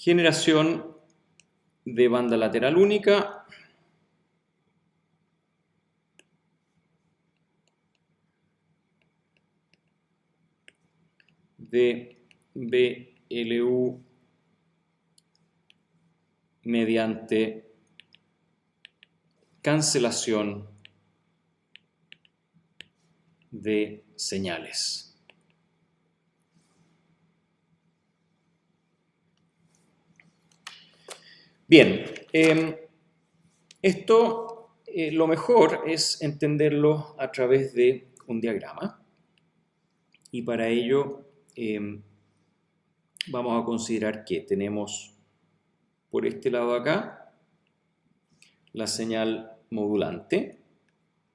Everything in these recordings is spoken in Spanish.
Generación de banda lateral única de BLU mediante cancelación de señales. Bien, esto lo mejor es entenderlo a través de un diagrama y para ello vamos a considerar que tenemos por este lado acá la señal modulante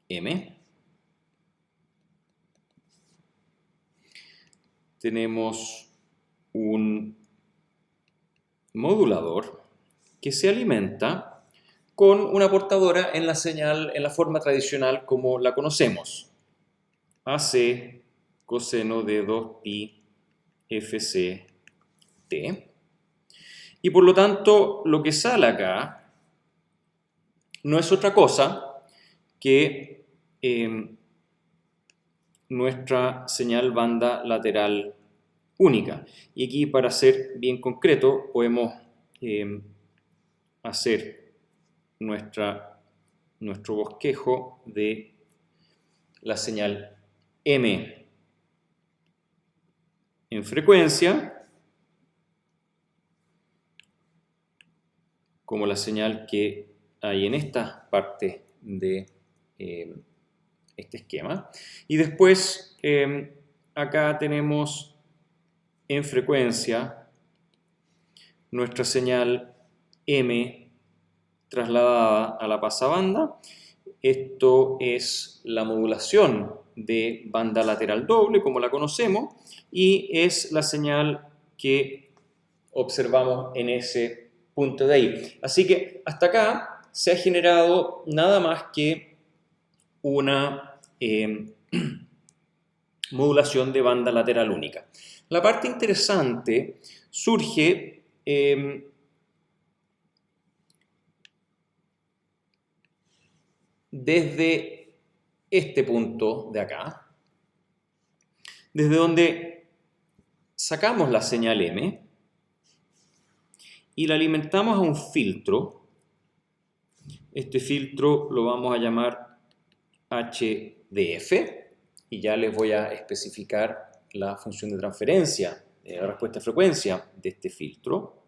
M, tenemos un modulador que se alimenta con una portadora en la señal en la forma tradicional como la conocemos, AC coseno de 2pi fc t, y por lo tanto lo que sale acá no es otra cosa que nuestra señal banda lateral única. Y aquí, para ser bien concreto, podemos hacer nuestro bosquejo de la señal M en frecuencia como la señal que hay en esta parte de este esquema. Y después acá tenemos en frecuencia nuestra señal M trasladada a la pasabanda. Esto es la modulación de banda lateral doble, como la conocemos, y es la señal que observamos en ese punto de ahí. Así que hasta acá se ha generado nada más que una modulación de banda lateral única. La parte interesante surge desde este punto de acá, desde donde sacamos la señal M y la alimentamos a un filtro. Este filtro lo vamos a llamar HDF y ya les voy a especificar la función de transferencia, la respuesta de frecuencia de este filtro.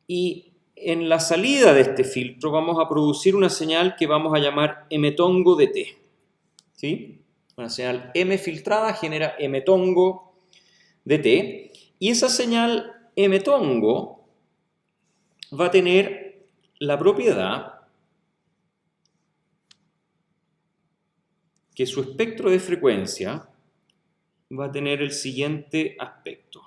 Y en la salida de este filtro vamos a producir una señal que vamos a llamar M-tongo de T. ¿Sí? Una señal M filtrada genera M-tongo de T. Y esa señal M-tongo va a tener la propiedad que su espectro de frecuencia va a tener el siguiente aspecto.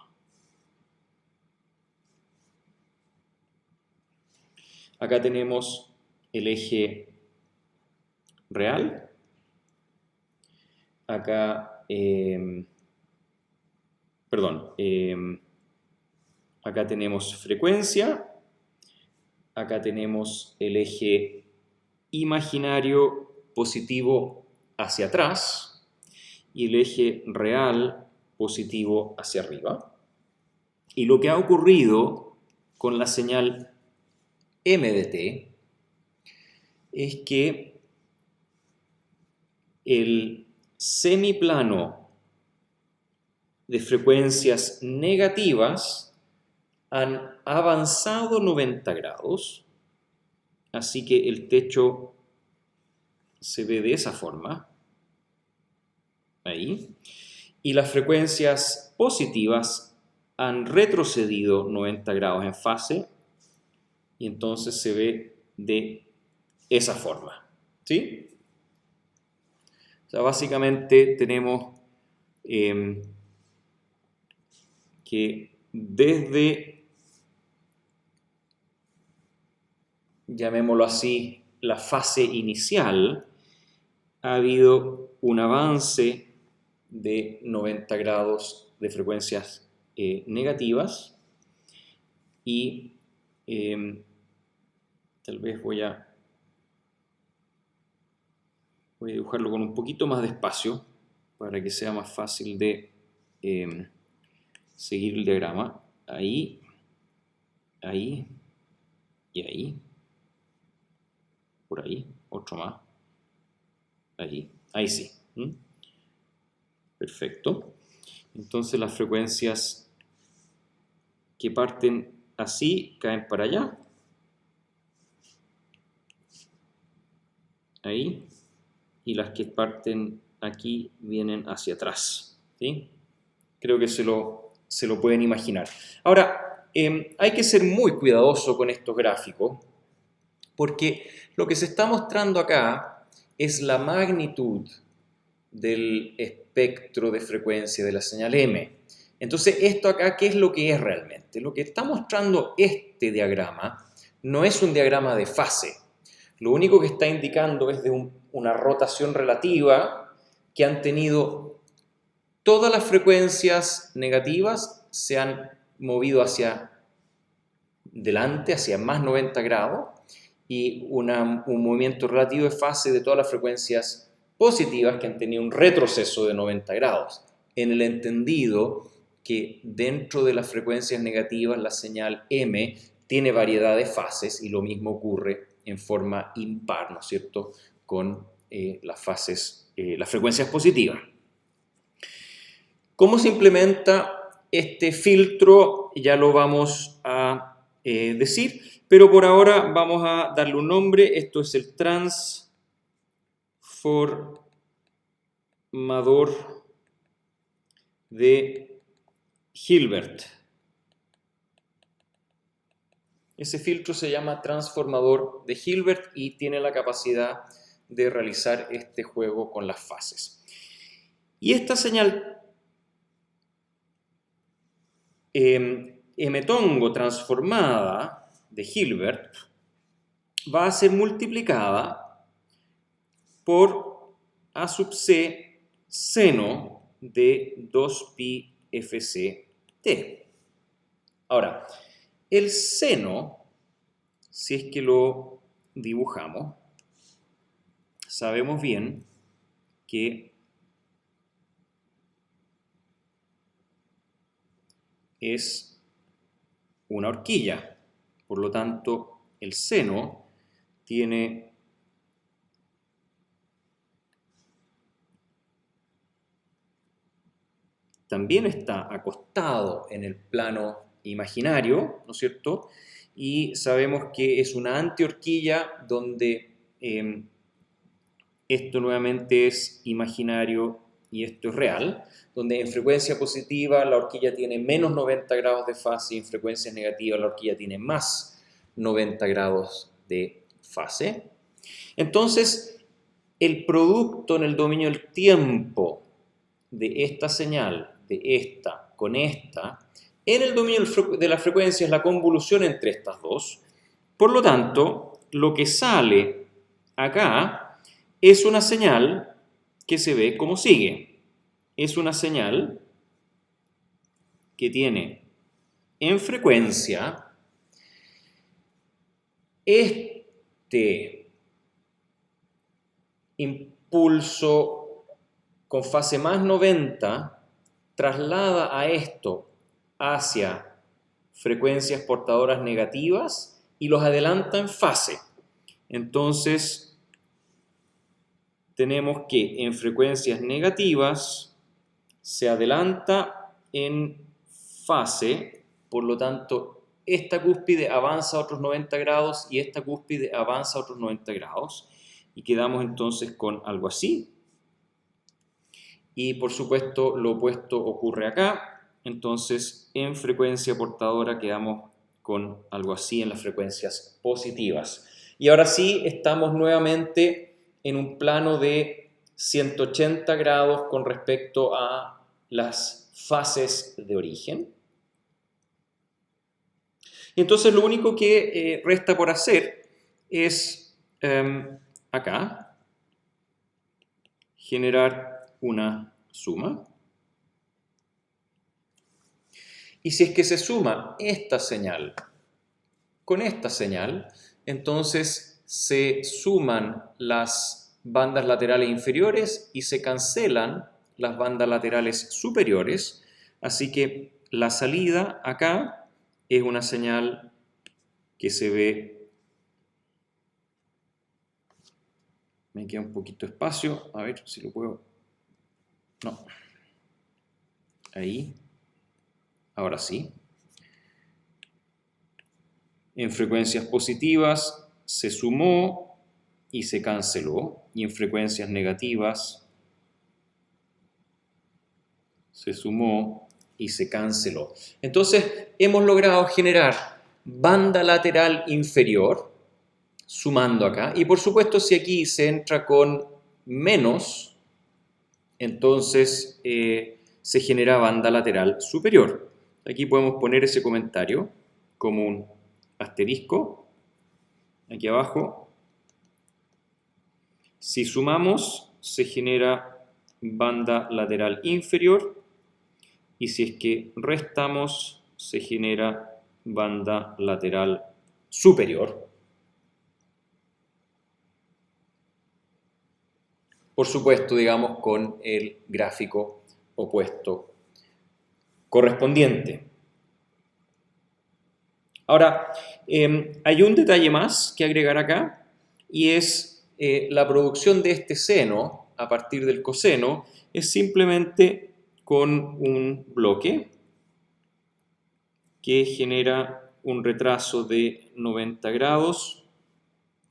Acá tenemos el eje real. Acá, acá tenemos frecuencia. Acá tenemos el eje imaginario positivo hacia atrás y el eje real positivo hacia arriba. Y lo que ha ocurrido con la señal M de T es que el semiplano de frecuencias negativas han avanzado 90 grados, así que el techo se ve de esa forma, ahí, y las frecuencias positivas han retrocedido 90 grados en fase, y entonces se ve de esa forma, ¿sí? O sea, básicamente tenemos que desde, llamémoslo así, la fase inicial, ha habido un avance de 90 grados de frecuencias negativas y tal vez voy a dibujarlo con un poquito más de espacio para que sea más fácil de seguir el diagrama. Ahí, ahí y ahí. Por ahí, otro más. Ahí sí. Perfecto. Entonces las frecuencias que parten así caen para allá. Ahí. Y las que parten aquí vienen hacia atrás. ¿Sí? Creo que se lo pueden imaginar. Ahora, hay que ser muy cuidadoso con estos gráficos, porque lo que se está mostrando acá es la magnitud del espectro de frecuencia de la señal M. Entonces, esto acá, ¿qué es lo que es realmente? Lo que está mostrando este diagrama no es un diagrama de fase. Lo único que está indicando es de una rotación relativa que han tenido todas las frecuencias negativas, se han movido hacia delante, hacia más 90 grados, y un movimiento relativo de fase de todas las frecuencias positivas que han tenido un retroceso de 90 grados, en el entendido que dentro de las frecuencias negativas la señal M tiene variedad de fases y lo mismo ocurre en forma impar, ¿no es cierto?, con las frecuencias positivas. ¿Cómo se implementa este filtro? Ya lo vamos a decir, pero por ahora vamos a darle un nombre. Esto es el transformador de Hilbert. Ese filtro se llama transformador de Hilbert y tiene la capacidad de realizar este juego con las fases. Y esta señal M-tongo transformada de Hilbert va a ser multiplicada por A sub C seno de 2pi fc t. Ahora, el seno, si es que lo dibujamos, sabemos bien que es una horquilla. Por lo tanto, el seno también está acostado en el plano imaginario, ¿no es cierto? Y sabemos que es una antihorquilla donde esto nuevamente es imaginario y esto es real, donde en frecuencia positiva la horquilla tiene menos 90 grados de fase y en frecuencias negativas la horquilla tiene más 90 grados de fase. Entonces, el producto en el dominio del tiempo de esta señal, de esta con esta, en el dominio de la frecuencia es la convolución entre estas dos. Por lo tanto, lo que sale acá es una señal que se ve como sigue. Es una señal que tiene en frecuencia este impulso con fase más 90 traslada a esto hacia frecuencias portadoras negativas y los adelanta en fase. Entonces, tenemos que en frecuencias negativas se adelanta en fase, por lo tanto, esta cúspide avanza a otros 90 grados y esta cúspide avanza a otros 90 grados y quedamos entonces con algo así. Y por supuesto lo opuesto ocurre acá, entonces en frecuencia portadora quedamos con algo así en las frecuencias positivas. Y ahora sí estamos nuevamente en un plano de 180 grados con respecto a las fases de origen. Y entonces lo único que resta por hacer es acá generar una suma. Y si es que se suma esta señal con esta señal, entonces se suman las bandas laterales inferiores y se cancelan las bandas laterales superiores, así que la salida acá es una señal que se ve, me queda un poquito de espacio, a ver si lo puedo, no, ahí, ahora sí. En frecuencias positivas se sumó y se canceló, y en frecuencias negativas se sumó y se canceló. Entonces hemos logrado generar banda lateral inferior, sumando acá, y por supuesto si aquí se entra con menos, entonces se genera banda lateral superior. Aquí podemos poner ese comentario como un asterisco, aquí abajo. Si sumamos, se genera banda lateral inferior, y si es que restamos, se genera banda lateral superior. Por supuesto, digamos, con el gráfico opuesto correspondiente. Ahora, hay un detalle más que agregar acá, y es la producción de este seno a partir del coseno es simplemente con un bloque que genera un retraso de 90 grados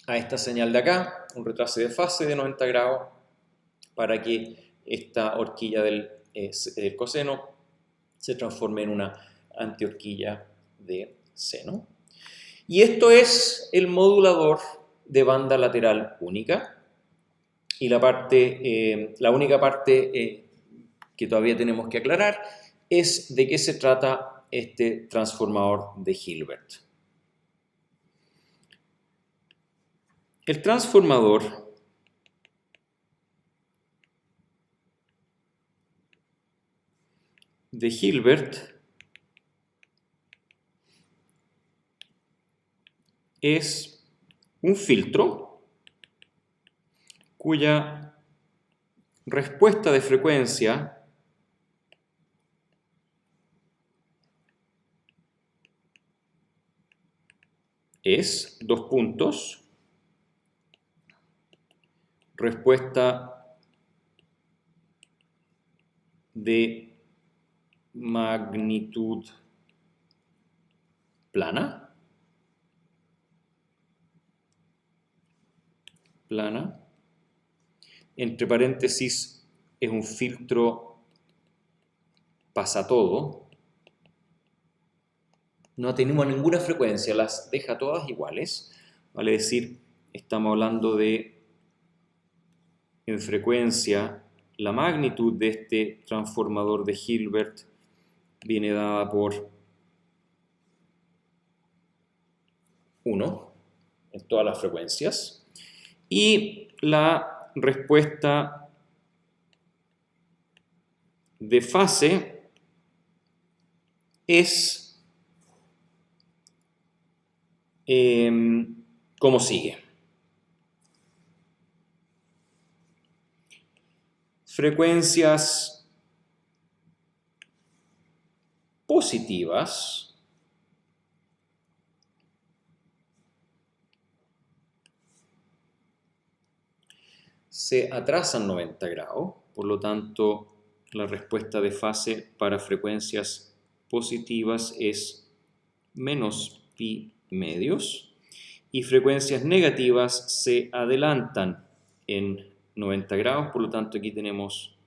a esta señal de acá, un retraso de fase de 90 grados para que esta horquilla del coseno se transforme en una antihorquilla de seno. Y esto es el modulador de banda lateral única. Y la única parte que todavía tenemos que aclarar es de qué se trata este transformador de Hilbert. El transformador de Hilbert es un filtro cuya respuesta de frecuencia es, dos puntos, respuesta de magnitud plana, entre paréntesis es un filtro pasatodo, no tenemos ninguna frecuencia, las deja todas iguales, vale decir, estamos hablando de, en frecuencia, la magnitud de este transformador de Hilbert viene dada por 1 en todas las frecuencias, y la respuesta de fase es como sigue. Frecuencias positivas se atrasan 90 grados, por lo tanto la respuesta de fase para frecuencias positivas es menos pi medios, y frecuencias negativas se adelantan en 90 grados, por lo tanto aquí tenemos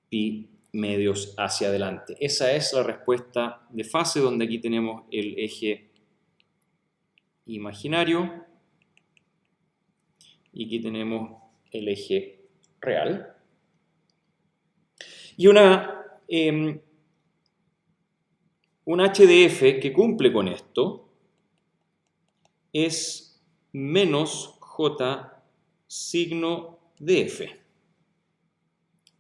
pi medios hacia adelante. Esa es la respuesta de fase, donde aquí tenemos el eje imaginario y aquí tenemos el eje real. Y un HDF que cumple con esto es menos J signo de F.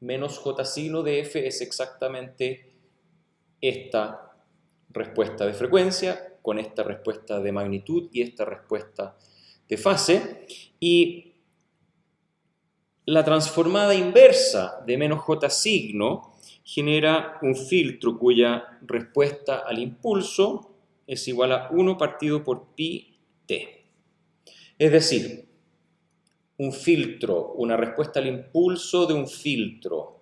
menos J signo de F es exactamente esta respuesta de frecuencia con esta respuesta de magnitud y esta respuesta de fase. Y la transformada inversa de menos J signo genera un filtro cuya respuesta al impulso es igual a 1 partido por pi t. Es decir, un filtro, una respuesta al impulso de un filtro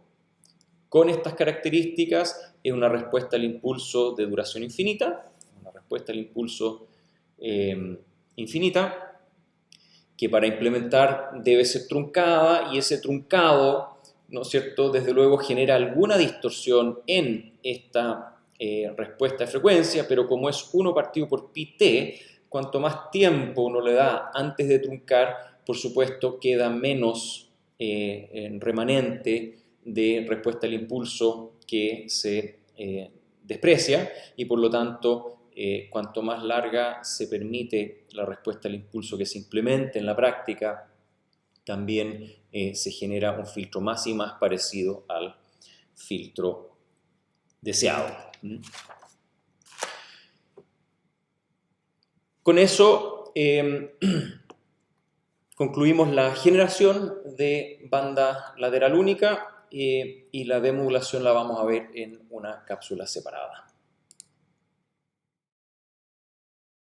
con estas características es una respuesta al impulso de duración infinita, una respuesta al impulso infinita, que para implementar debe ser truncada, y ese truncado, ¿no es cierto?, desde luego genera alguna distorsión en esta respuesta de frecuencia, pero como es 1 partido por pi t, cuanto más tiempo uno le da antes de truncar, por supuesto queda menos remanente de respuesta al impulso que se desprecia, y por lo tanto cuanto más larga se permite la respuesta al impulso que se implemente en la práctica, también se genera un filtro más y más parecido al filtro deseado. Con eso concluimos la generación de banda lateral única, y la demodulación la vamos a ver en una cápsula separada.